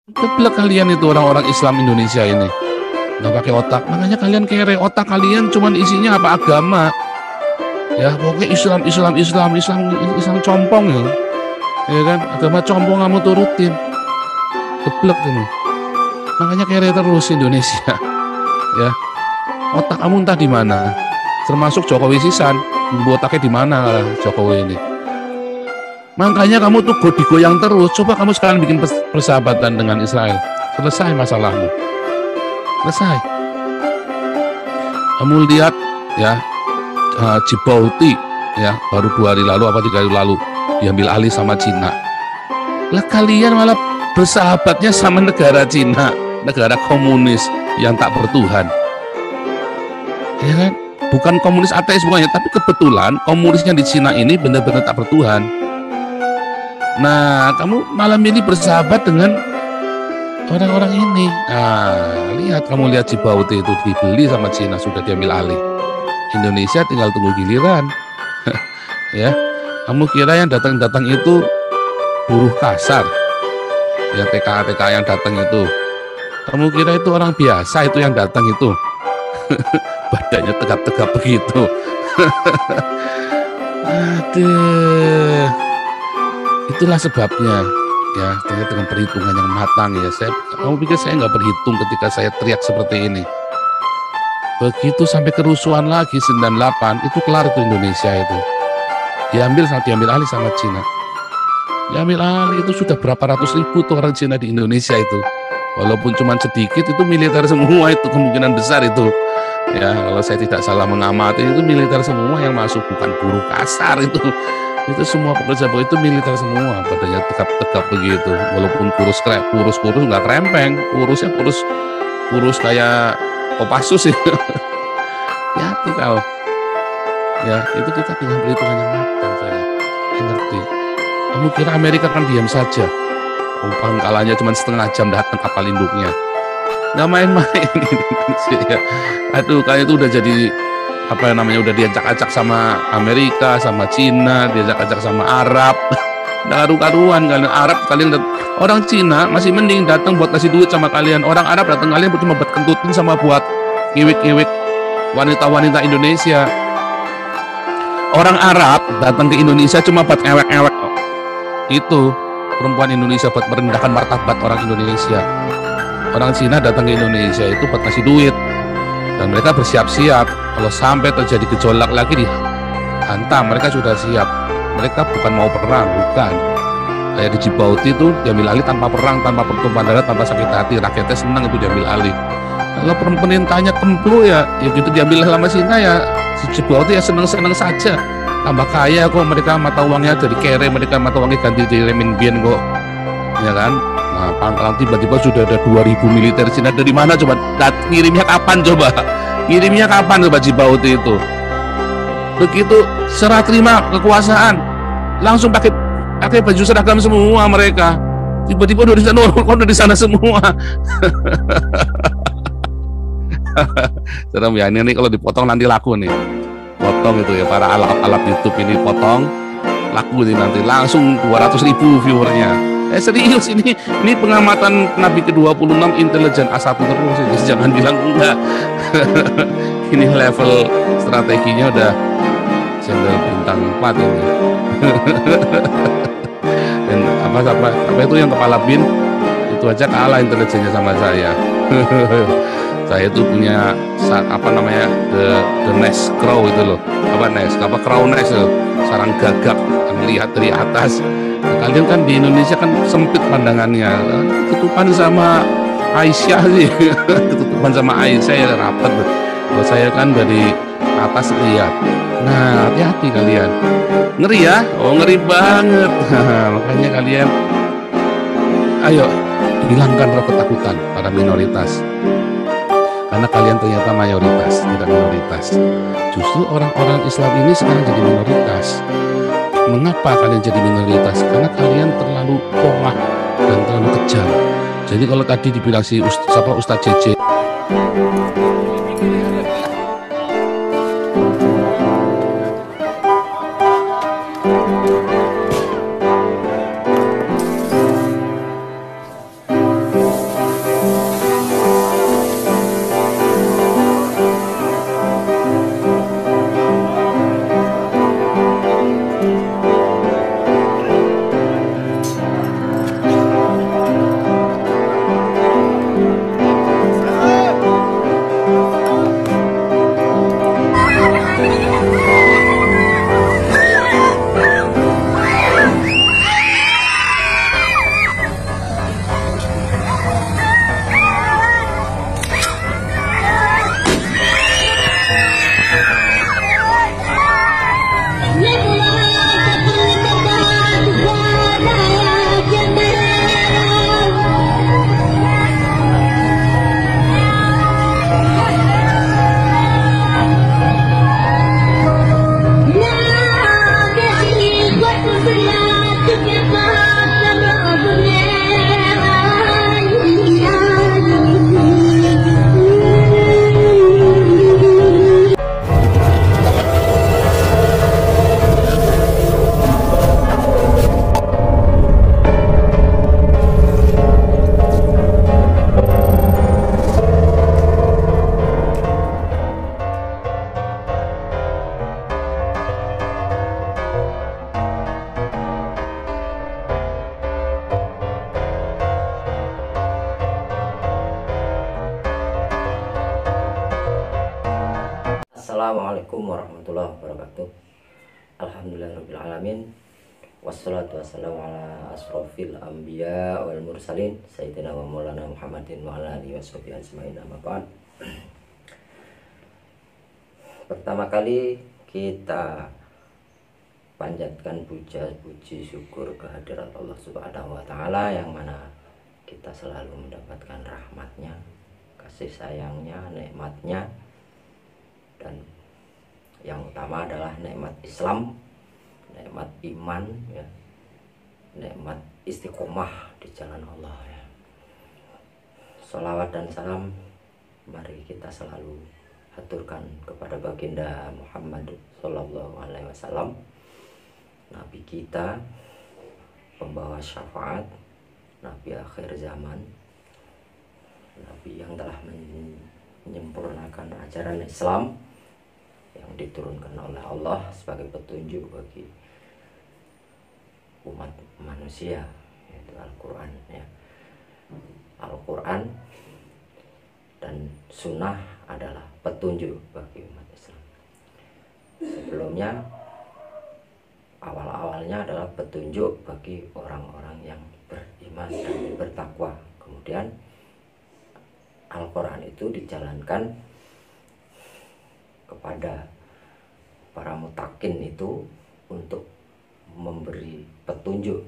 Geblek kalian itu orang-orang Islam Indonesia ini. Nggak pakai otak. Makanya kalian kere. Otak kalian cuman isinya apa? Agama. Ya, pokoknya Islam, Islam, Islam, Islam, Islam compong ya. Ya kan? Agama compong kamu turutin. Geblek ini. Makanya kere terus Indonesia. Ya. Otak kamu entah di mana. Termasuk Jokowi sisan. Otaknya di mana Jokowi ini. Makanya kamu tuh digoyang terus. Coba kamu sekarang bikin persahabatan dengan Israel. Selesai masalahmu. Selesai. Kamu lihat ya, Djibouti ya, baru 2 hari lalu apa 3 hari lalu diambil alih sama Cina. Lah kalian malah bersahabatnya sama negara Cina, negara komunis yang tak bertuhan. Ya kan? Bukan komunis ateis bukannya, tapi kebetulan komunisnya di Cina ini benar-benar tak bertuhan. Nah, kamu malam ini bersahabat dengan orang-orang ini. Nah, lihat Djibouti itu dibeli sama Cina, sudah diambil alih. Indonesia tinggal tunggu giliran. Ya, kamu kira yang datang-datang itu buruh kasar? Ya, TKA yang datang itu. Kamu kira itu orang biasa itu yang datang itu? Badannya tegap-tegap begitu. Aduh. Itulah sebabnya ya, ternyata dengan perhitungan yang matang ya. Kamu pikir saya nggak berhitung ketika saya teriak seperti ini? Begitu sampai kerusuhan lagi 98 itu kelar itu Indonesia itu. Diambil alih sama Cina. Diambil alih itu sudah berapa ratus ribu tuh orang Cina di Indonesia itu. Walaupun cuma sedikit itu militer semua itu kemungkinan besar itu. Ya kalau saya tidak salah mengamati itu militer semua yang masuk, bukan buruh kasar itu. Itu semua pekerja itu militer semua, badannya tegap-tegap begitu. Walaupun kurus nggak krempeng, kurusnya kurus kayak Kopassus itu. Hati kau. Ya itu kita dengan perhitungan yang matang saya ngerti. Kamu kira Amerika kan diam saja? Pangkalannya cuma setengah jam datang kapal induknya. Nggak main-main ya. Aduh, kayak itu udah jadi apa namanya, udah diacak-acak sama Amerika, sama Cina, diacak-acak sama Arab. Nggak karu-karuan kalian Arab, orang Cina masih mending datang buat kasih duit sama kalian. Orang Arab datang kalian cuma buat kentutin sama buat kiwik-kiwik wanita-wanita Indonesia. Orang Arab datang ke Indonesia cuma buat ewek-ewek. Itu perempuan Indonesia buat merendahkan martabat orang Indonesia. Orang Cina datang ke Indonesia itu buat kasih duit. Dan mereka bersiap-siap kalau sampai terjadi gejolak lagi dihantam, mereka sudah siap. Mereka bukan mau perang, bukan. Kayak di Djibouti itu diambil alih tanpa perang, tanpa pertumpahan darah, tanpa sakit hati. Rakyatnya senang itu diambil alih. Kalau pemerintahnya kemplu ya gitu diambil sama Cina ya, si Djibouti ya senang-senang saja. Tambah kaya kok mereka, mata uangnya dari kere, mereka mata uangnya ganti di renminbi kok. Ya kan? Nah, pangkalan tiba-tiba sudah ada 2000 militer Cina. Dari mana coba? Ngirimnya kapan coba? Ngirimnya kapan coba Djibouti itu? Begitu serah terima kekuasaan, langsung pakai baju seragam semua mereka. Tiba-tiba udah di sana semua. Serem ya, ini kalau dipotong nanti laku nih. Potong itu ya, para alat YouTube ini potong, laku nih nanti langsung 200.000 viewernya. Serius ini pengamatan Nabi ke-26 intelijen A1 terus ini, jangan bilang enggak. Ini level strateginya udah jenderal bintang 4 ini. Dan apa itu yang kepala bin itu aja kalah intelijennya sama saya. Saya itu punya the nest crow itu loh, crow nest loh, sarang gagak yang lihat dari atas. Nah, kalian kan di Indonesia kan sempit pandangannya, ketutupan sama Aisyah sih. Ketutupan sama Aisyah ya rapat. Kalau saya kan dari atas lihat. Nah, hati-hati kalian. Ngeri ya? Oh, ngeri banget. Makanya kalian ayo hilangkan rasa ketakutan pada minoritas. Karena kalian ternyata mayoritas, tidak minoritas. Justru orang-orang Islam ini sekarang jadi minoritas. Mengapa kalian jadi minoritas? Karena kalian terlalu polah dan terlalu kejam. Jadi kalau tadi dibilang si Ustadz JJ, Assalamualaikum warahmatullahi wabarakatuh. Alhamdulillahirabbil alamin. Wassalatu wassalamu ala asrofil anbiya wal mursalin sayyidina wa maulana Muhammadin wa ala alihi washabihi ajmain, amma ba'd. Pertama kali kita panjatkan puji syukur kehadirat Allah Subhanahu wa taala, yang mana kita selalu mendapatkan rahmatnya, kasih sayangnya, nikmatnya, dan yang utama adalah nikmat Islam, nikmat iman, ya, nikmat istiqomah di jalan Allah, ya. Sholawat dan salam mari kita selalu haturkan kepada baginda Muhammad Sallallahu Alaihi Wasallam, Nabi kita, pembawa syafaat, Nabi akhir zaman, Nabi yang telah menyempurnakan ajaran Islam yang diturunkan oleh Allah sebagai petunjuk bagi umat manusia, yaitu Al-Quran, ya. Al-Quran dan Sunnah adalah petunjuk bagi umat Islam. Sebelumnya, awal-awalnya adalah petunjuk bagi orang-orang yang beriman dan bertakwa. Kemudian Al-Quran itu dijalankan kepada para mutakin itu untuk memberi petunjuk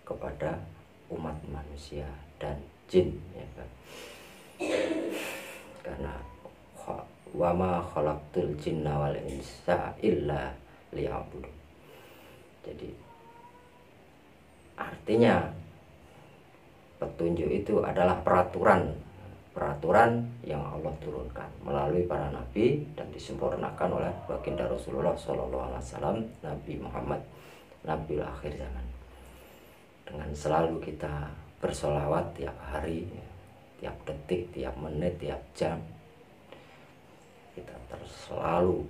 kepada umat manusia dan jin, ya kan? Karena wa ma khalaqtul jinna wal insa illa liya'budun. Jadi artinya petunjuk itu adalah peraturan yang Allah turunkan melalui para nabi dan disempurnakan oleh baginda Rasulullah Sallallahu Alaihi Wasallam, Nabi Muhammad, Nabi akhir zaman. Dengan selalu kita bersolawat tiap hari, tiap detik, tiap menit, tiap jam, kita selalu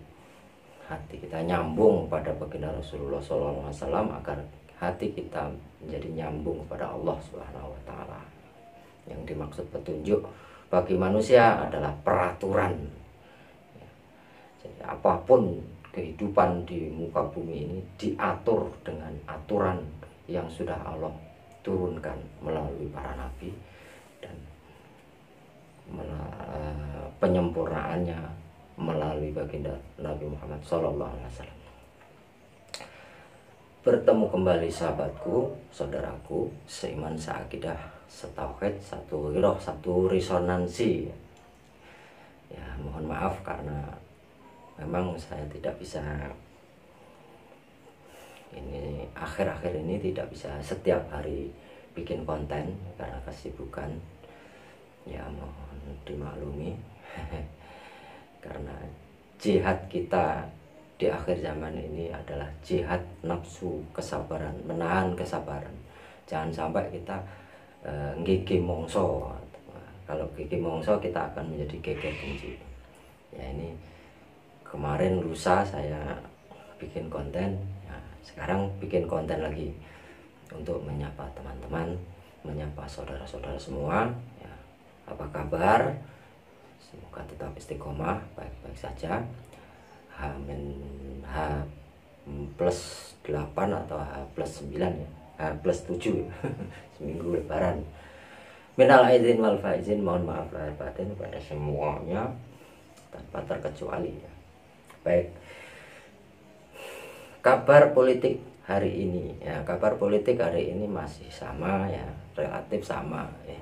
hati kita nyambung pada baginda Rasulullah Sallallahu Alaihi Wasallam, agar hati kita menjadi nyambung pada Allah Subhanahu Wa Taala. Yang dimaksud petunjuk bagi manusia adalah peraturan. Jadi apapun kehidupan di muka bumi ini diatur dengan aturan yang sudah Allah turunkan melalui para nabi, dan penyempurnaannya melalui baginda Nabi Muhammad Sallallahu Alaihi Wasallam. Bertemu kembali sahabatku, saudaraku, seiman, seakidah, setauhid, satu giroh, satu resonansi. Ya, mohon maaf karena memang saya tidak bisa, ini akhir-akhir ini tidak bisa setiap hari bikin konten karena kesibukan. Ya, mohon dimaklumi. Karena jihad kita di akhir zaman ini adalah jihad nafsu, kesabaran, menahan kesabaran. Jangan sampai kita gigi mongso. Kalau gigi mongso kita akan menjadi geger kunci. Ya, ini kemarin lusa saya bikin konten, ya, sekarang bikin konten lagi untuk menyapa teman-teman, menyapa saudara-saudara semua, ya. Apa kabar? Semoga tetap istiqomah, baik-baik saja. H+8 atau H+9, ya, H+7 seminggu lebaran. Minal aidin wal faizin, mohon maaf lahir batin pada semuanya tanpa terkecuali, ya. Baik, kabar politik hari ini, ya, kabar politik hari ini masih sama, ya, relatif sama, ya.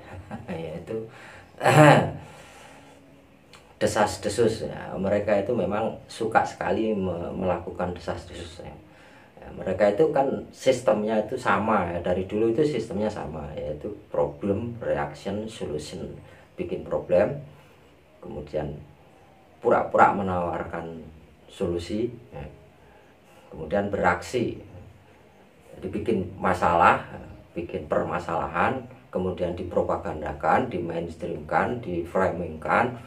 Yaitu desas-desus, ya. Mereka itu memang suka sekali melakukan desas-desus, ya. Ya, mereka itu kan sistemnya itu sama, ya. Dari dulu itu sistemnya sama, yaitu problem, reaction, solution. Bikin problem, kemudian pura-pura menawarkan solusi, ya. Kemudian beraksi. Jadi bikin masalah, bikin permasalahan, kemudian dipropagandakan, dimainstreamkan, diframingkan,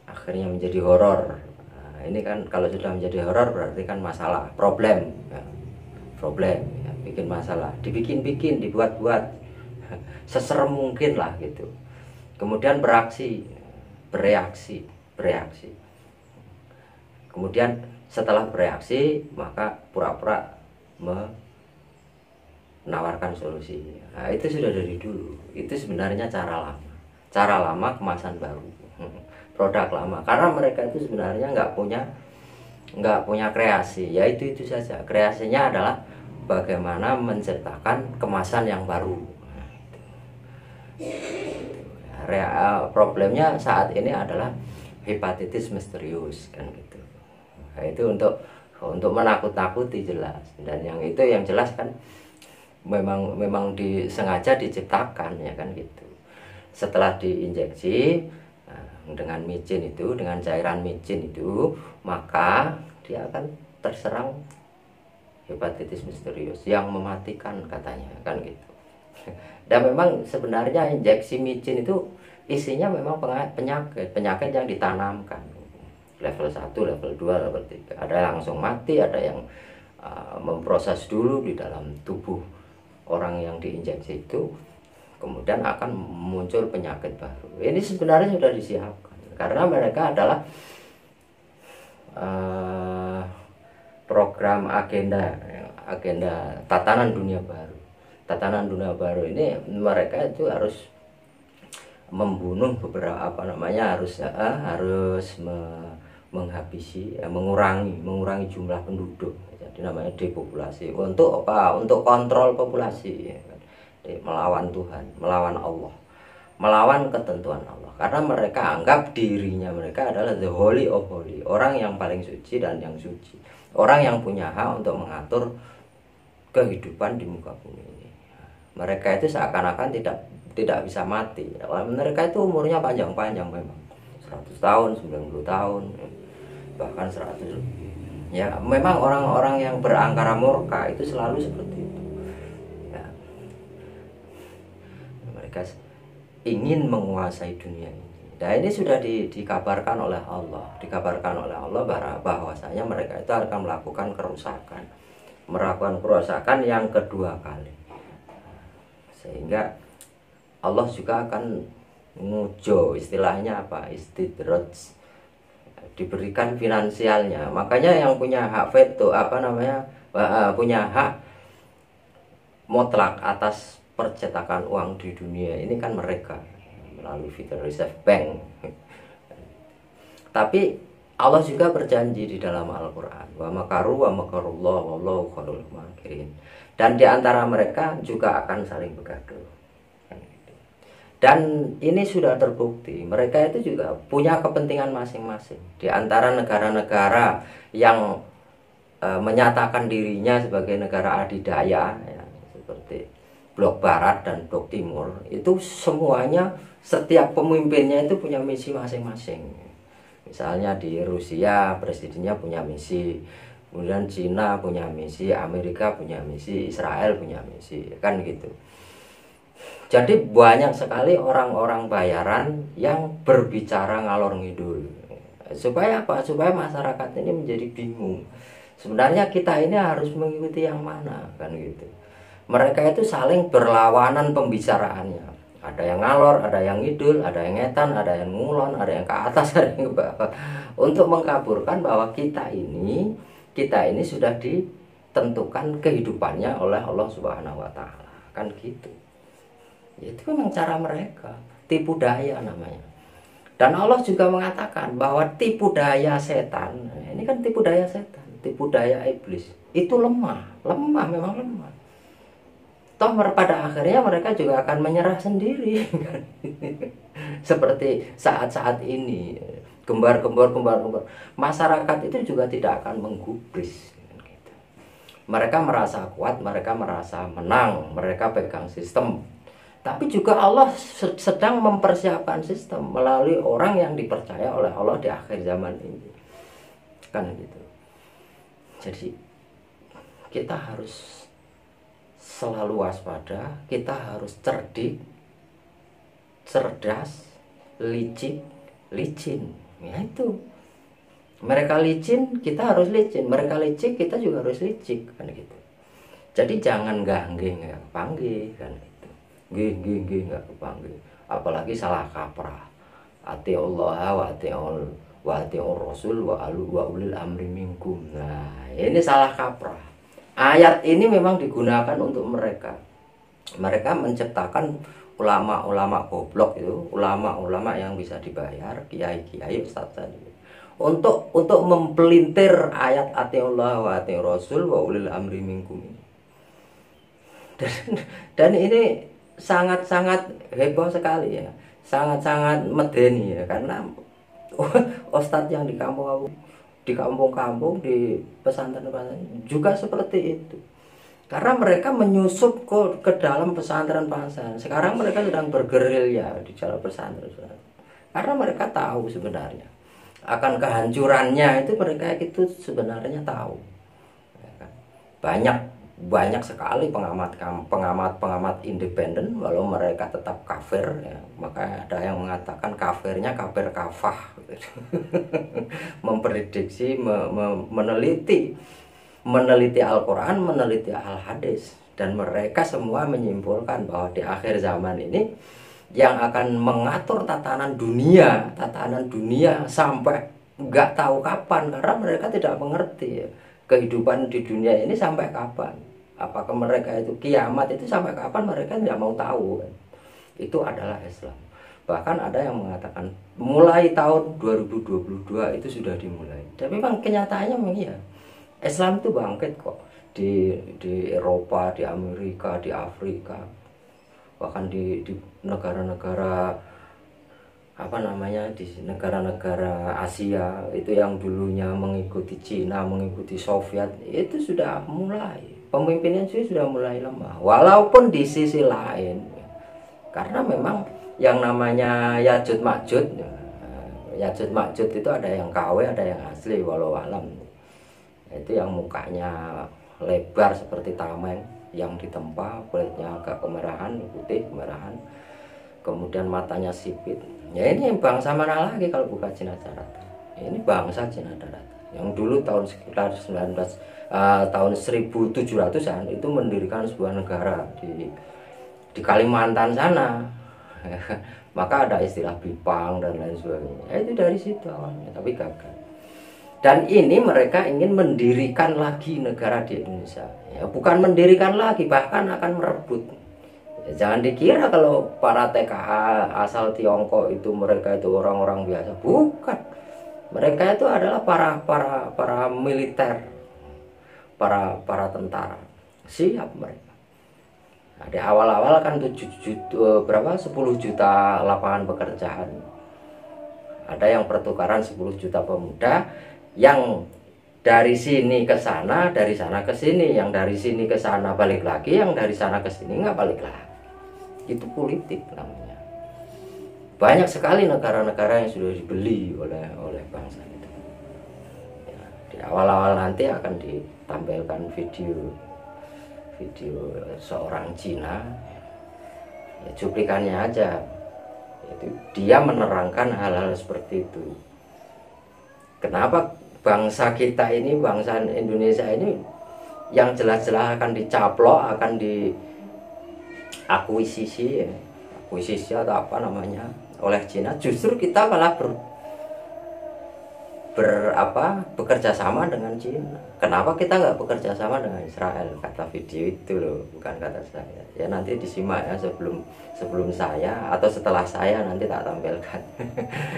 akhirnya menjadi horor. Nah, ini kan kalau sudah menjadi horor berarti kan masalah, problem, ya. Problem, ya. Bikin masalah, dibikin-bikin, dibuat-buat, seserem mungkin lah gitu. Kemudian beraksi, bereaksi. Kemudian setelah bereaksi maka pura-pura menawarkan solusi. Nah, itu sudah dari dulu. Itu sebenarnya cara lama. Cara lama kemasan baru. Produk lama. Karena mereka itu sebenarnya nggak punya kreasi. Ya itu saja. Kreasinya adalah bagaimana menciptakan kemasan yang baru. Problemnya saat ini adalah hepatitis misterius kan gitu. Nah, itu untuk menakut-nakuti jelas, dan yang itu yang jelas kan memang disengaja diciptakan ya kan gitu. Setelah diinjeksi dengan micin itu, dengan cairan micin itu, maka dia akan terserang hepatitis misterius yang mematikan katanya kan gitu. Dan memang sebenarnya injeksi micin itu isinya memang penyakit yang ditanamkan. Level 1, level 2, level 3. Ada yang langsung mati, ada yang memproses dulu di dalam tubuh orang yang diinjeksi itu, kemudian akan muncul penyakit baru. Ini sebenarnya sudah disiapkan karena mereka adalah program agenda tatanan dunia baru. Tatanan dunia baru ini mereka itu harus membunuh beberapa harus menghabisi mengurangi jumlah penduduk. Jadi namanya depopulasi. Untuk apa? Untuk kontrol populasi ya kan? Melawan Tuhan, melawan Allah, melawan ketentuan Allah. Karena mereka anggap dirinya mereka adalah the holy of holy, orang yang paling suci dan yang suci, orang yang punya hak untuk mengatur kehidupan di muka bumi ini. Mereka itu seakan-akan tidak bisa mati. Mereka itu umurnya panjang-panjang memang. 100 tahun, 90 tahun, bahkan 100 lebih. Ya, memang orang-orang yang berangkara murka itu selalu seperti itu. Ya. Mereka ingin menguasai dunia ini. Nah, ini sudah dikabarkan oleh Allah. Dikabarkan oleh Allah bahwasanya mereka itu akan melakukan kerusakan. Melakukan kerusakan yang kedua kali. Sehingga Allah juga akan ngujo, istilahnya apa? Istidraj, diberikan finansialnya. Makanya yang punya hak veto punya hak mutlak atas percetakan uang di dunia ini kan mereka melalui Federal Reserve Bank. Tapi Allah juga berjanji di dalam Al-Quran, wa makaru wa makarullah wallahu khairul makirin. Dan di antara mereka juga akan saling bergaduh. Dan ini sudah terbukti, mereka itu juga punya kepentingan masing-masing. Di antara negara-negara yang menyatakan dirinya sebagai negara adidaya, ya, seperti blok barat dan blok timur, itu semuanya, setiap pemimpinnya itu punya misi masing-masing. Misalnya di Rusia, presidennya punya misi, kemudian Cina punya misi, Amerika punya misi, Israel punya misi, kan gitu. Jadi banyak sekali orang-orang bayaran yang berbicara ngalor ngidul. Supaya apa? Supaya masyarakat ini menjadi bingung. Sebenarnya kita ini harus mengikuti yang mana, kan gitu. Mereka itu saling berlawanan pembicaraannya. Ada yang ngalor, ada yang ngidul, ada yang ngetan, ada yang ngulon, ada yang ke atas, ada yang ke bawah. Untuk mengkaburkan bahwa kita ini sudah ditentukan kehidupannya oleh Allah Subhanahu wa taala. Kan gitu. Itu memang cara mereka, tipu daya namanya. Dan Allah juga mengatakan bahwa tipu daya setan, ini kan tipu daya setan, tipu daya iblis, itu lemah, memang lemah. Toh pada akhirnya mereka juga akan menyerah sendiri. Seperti saat-saat ini, gembar-gembor, masyarakat itu juga tidak akan menggubris. Mereka merasa kuat, mereka merasa menang, mereka pegang sistem. Tapi juga Allah sedang mempersiapkan sistem melalui orang yang dipercaya oleh Allah di akhir zaman ini. Kan gitu. Jadi kita harus selalu waspada, kita harus cerdik, cerdas, licin. Ya itu. Mereka licin, kita harus licin. Mereka licik, kita juga harus licik, kan gitu. Jadi jangan ganggih nggak panggil, kan gitu. Gih nggak kepanggil, apalagi salah kaprah. Ati Allah wa ati wa atiur rasul wa ulil amri minkum. Nah, ini salah kaprah. Ayat ini memang digunakan untuk mereka. Mereka menciptakan ulama-ulama goblok itu, ulama-ulama yang bisa dibayar, kiai-kiai, ustaz tadi, untuk mempelintir ayat atiullah wa atiur rasul wa ulil amri minkum ini. Dan ini sangat-sangat heboh sekali ya, sangat-sangat medeni ya, karena ustadz yang di kampung-kampung, di pesantren-pesantren juga seperti itu. Karena mereka menyusup ke dalam pesantren-pesantren. Sekarang mereka sedang bergerilya di dalam pesantren. Karena mereka tahu sebenarnya akan kehancurannya itu, mereka itu sebenarnya tahu. Banyak sekali pengamat independen, walau mereka tetap kafir ya. Maka ada yang mengatakan kafirnya kafir kafah. Memprediksi, meneliti Al-Quran, meneliti Al-Hadis, dan mereka semua menyimpulkan bahwa di akhir zaman ini yang akan mengatur tatanan dunia sampai nggak tahu kapan, karena mereka tidak mengerti ya, kehidupan di dunia ini sampai kapan. Apakah mereka itu kiamat itu sampai kapan, mereka tidak mau tahu kan? Itu adalah Islam. Bahkan ada yang mengatakan mulai tahun 2022 itu sudah dimulai. Tapi memang kenyataannya memang iya, Islam itu bangkit kok di Eropa, di Amerika, di Afrika, bahkan di negara-negara di negara-negara Asia itu yang dulunya mengikuti Cina, mengikuti Soviet, itu sudah mulai, pemimpinnya sudah mulai lemah. Walaupun di sisi lain, karena memang yang namanya Yajud Majud itu ada yang KW, ada yang asli, walau alam. Itu yang mukanya lebar seperti tameng yang ditempa, kulitnya agak kemerahan, putih kemerahan, kemudian matanya sipit. Ya ini bangsa mana lagi kalau bukan Cina Darata? Ini bangsa Cina Darata yang dulu tahun sekitar tahun 1700-an itu mendirikan sebuah negara di Kalimantan sana. Maka ada istilah Bipang dan lain sebagainya. Itu dari situ awalnya, tapi gagal. Dan ini mereka ingin mendirikan lagi negara di Indonesia. Ya, bukan mendirikan lagi, bahkan akan merebut. Ya, jangan dikira kalau para TKA asal Tiongkok itu mereka itu orang-orang biasa. Bukan. Mereka itu adalah para militer, para tentara. Siap mereka. Nah, di awal-awal kan 10 juta lapangan pekerjaan. Ada yang pertukaran 10 juta pemuda yang dari sini ke sana, dari sana ke sini, yang dari sini ke sana balik lagi, yang dari sana ke sini nggak balik lagi. Itu politik namanya. Banyak sekali negara-negara yang sudah dibeli oleh bangsa itu. Ya, di awal-awal nanti akan ditampilkan video seorang Cina, ya, cuplikannya aja. Itu dia menerangkan hal-hal seperti itu. Kenapa bangsa kita ini, bangsa Indonesia ini yang jelas-jelas akan dicaplok, akan diakuisisi atau apa namanya oleh Cina, justru kita malah bekerja sama dengan Cina. Kenapa kita nggak bekerja sama dengan Israel? Kata video itu loh, bukan kata saya. Ya nanti disimak ya sebelum saya atau setelah saya nanti tak tampilkan.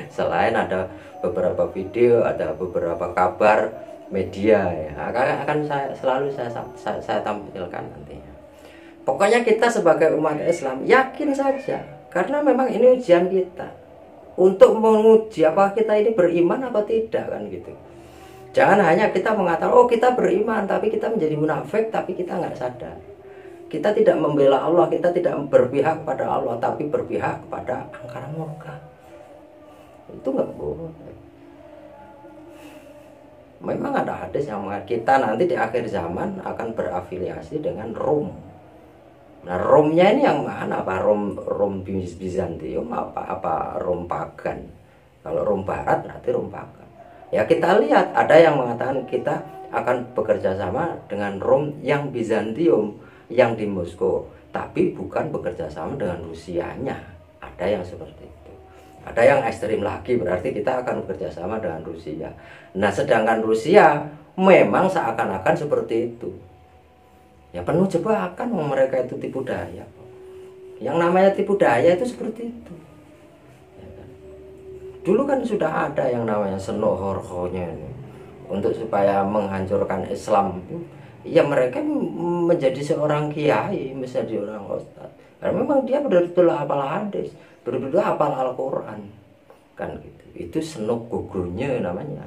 Selain ada beberapa video, ada beberapa kabar media ya, akan saya tampilkan nantinya. Pokoknya kita sebagai umat Islam yakin saja, karena memang ini ujian kita untuk menguji apakah kita ini beriman apa tidak kan gitu. Jangan hanya kita mengatakan oh kita beriman tapi kita menjadi munafik, tapi kita nggak sadar. Kita tidak membela Allah, kita tidak berpihak pada Allah, tapi berpihak kepada angkara murka. Itu nggak boleh. Memang ada hadis yang mengatakan kita nanti di akhir zaman akan berafiliasi dengan Rom. Nah Romnya ini yang mana? Apa Rom Bizantium, apa Rom pagan? Kalau Rom Barat berarti Rom pagan. Ya kita lihat ada yang mengatakan kita akan bekerja sama dengan Rom yang Bizantium yang di Moskow, tapi bukan bekerja sama dengan Rusianya. Ada yang seperti itu. Ada yang ekstrim lagi, berarti kita akan bekerja sama dengan Rusia. Nah, sedangkan Rusia memang seakan-akan seperti itu. Ya penuh jebakan, mereka itu tipu daya. Yang namanya tipu daya itu seperti itu. Ya kan? Dulu kan sudah ada yang namanya Senohorhonya ini, untuk supaya menghancurkan Islam. Ya mereka menjadi seorang kiai, menjadi orang ustadz. Karena memang dia betul-betul hafal hadis, betul-betul hafal Al-Quran, kan gitu. Itu senuk gugunya namanya,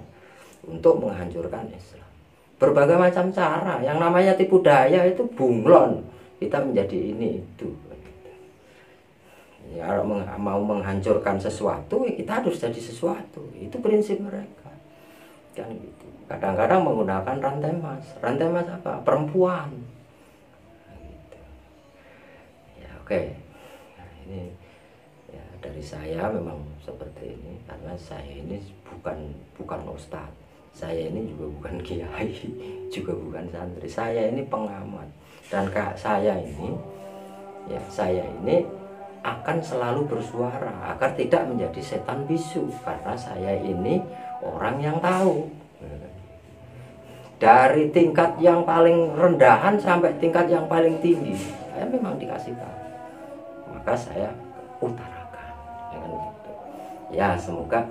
untuk menghancurkan Islam. Berbagai macam cara, yang namanya tipu daya itu bunglon. Kita menjadi ini itu. Ya, kalau mau menghancurkan sesuatu, ya kita harus jadi sesuatu. Itu prinsip mereka, kan gitu. Kadang-kadang menggunakan rantai mas. Rantai mas apa? Perempuan. Gitu. Ya oke. Nah, ini ya dari saya memang seperti ini, karena saya ini bukan ustadz. Saya ini juga bukan kiai, juga bukan santri. Saya ini pengamat. Dan saya ini akan selalu bersuara agar tidak menjadi setan bisu, karena saya ini orang yang tahu. Dari tingkat yang paling rendahan sampai tingkat yang paling tinggi, saya memang dikasih tahu. Maka saya utarakan, ya kan gitu. Ya semoga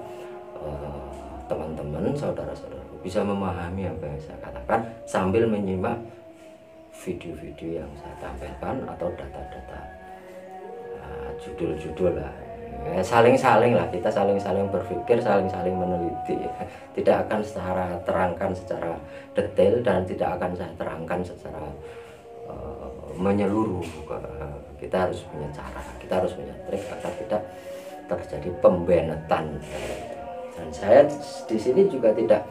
teman-teman, saudara-saudaraku bisa memahami apa yang saya katakan sambil menyimak video-video yang saya tampilkan atau data-data, judul-judul lah. Ya, saling-saling lah, kita saling-saling berpikir, saling-saling meneliti. Tidak akan secara terangkan secara detail, dan tidak akan saya terangkan secara menyeluruh. Kita harus punya cara, kita harus punya trik agar tidak terjadi pembenetan. Dan saya di sini juga tidak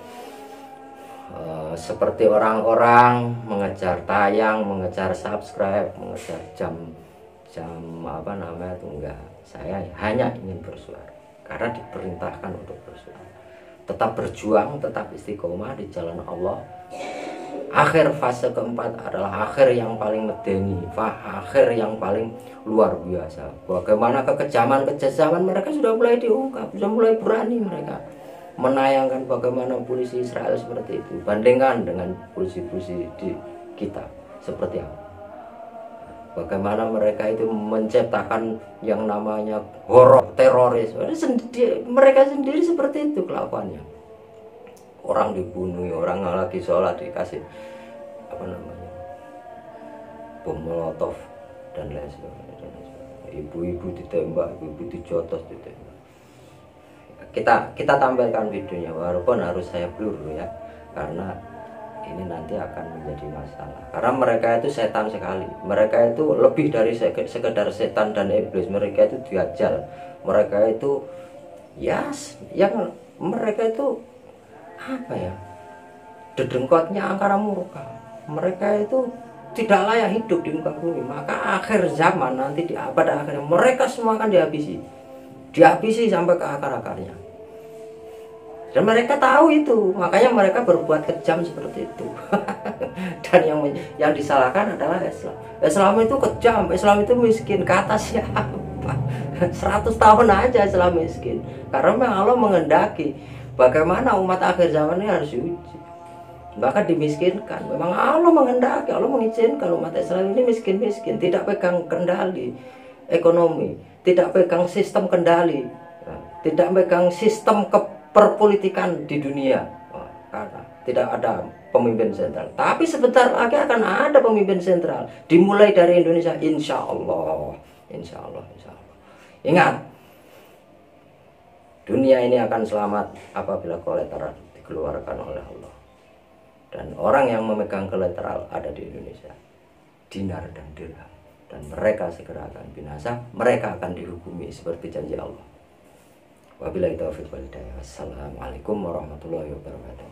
seperti orang-orang mengejar tayang, mengejar subscribe, mengejar jam apa namanya itu, enggak. Saya hanya ingin bersuara karena diperintahkan untuk bersuara. Tetap berjuang, tetap istiqomah di jalan Allah. Akhir fase keempat adalah akhir yang paling medeni, akhir yang paling luar biasa. Bagaimana kekejaman mereka sudah mulai diungkap, sudah mulai berani mereka menayangkan bagaimana polisi Israel seperti itu. Bandingkan dengan polisi-polisi di kita seperti apa. Bagaimana mereka itu menciptakan yang namanya horor, teroris. Mereka sendiri seperti itu kelakuannya. Orang dibunuh, orang lagi sholat dikasih apa namanya, bom molotov dan lain sebagainya. Ibu-ibu ditembak, ibu-ibu dijotos, ditembak. Kita tampilkan videonya, walaupun harus saya blur ya, karena ini nanti akan menjadi masalah. Karena mereka itu setan sekali. Mereka itu lebih dari sekedar setan dan iblis. Mereka itu dajjal. Mereka itu yang mereka itu apa ya? Dedengkotnya angkara murka. Mereka itu tidak layak hidup di muka bumi. Maka akhir zaman nanti pada akhirnya mereka semua akan dihabisi sampai ke akar-akarnya. Dan mereka tahu itu, makanya mereka berbuat kejam seperti itu. Dan yang disalahkan adalah Islam. Islam itu kejam, Islam itu miskin. Kata siapa? 100 tahun aja Islam miskin. Karena memang Allah menghendaki bagaimana umat akhir zaman ini harus diuji, bahkan dimiskinkan. Memang Allah menghendaki, Allah mengizinkan umat Islam ini miskin-miskin, tidak pegang kendali ekonomi, tidak pegang sistem kendali, tidak pegang sistem perpolitikan di dunia, karena tidak ada pemimpin sentral. Tapi sebentar lagi akan ada pemimpin sentral, dimulai dari Indonesia, insya Allah, insya Allah, insya Allah. Ingat, dunia ini akan selamat apabila kolateral dikeluarkan oleh Allah. Dan orang yang memegang kolateral ada di Indonesia, dinar dan dirham, dan mereka segera akan binasa. Mereka akan dihukumi seperti janji Allah. Wabillahi taufiq wal hidayah. Wassalamualaikum warahmatullahi wabarakatuh.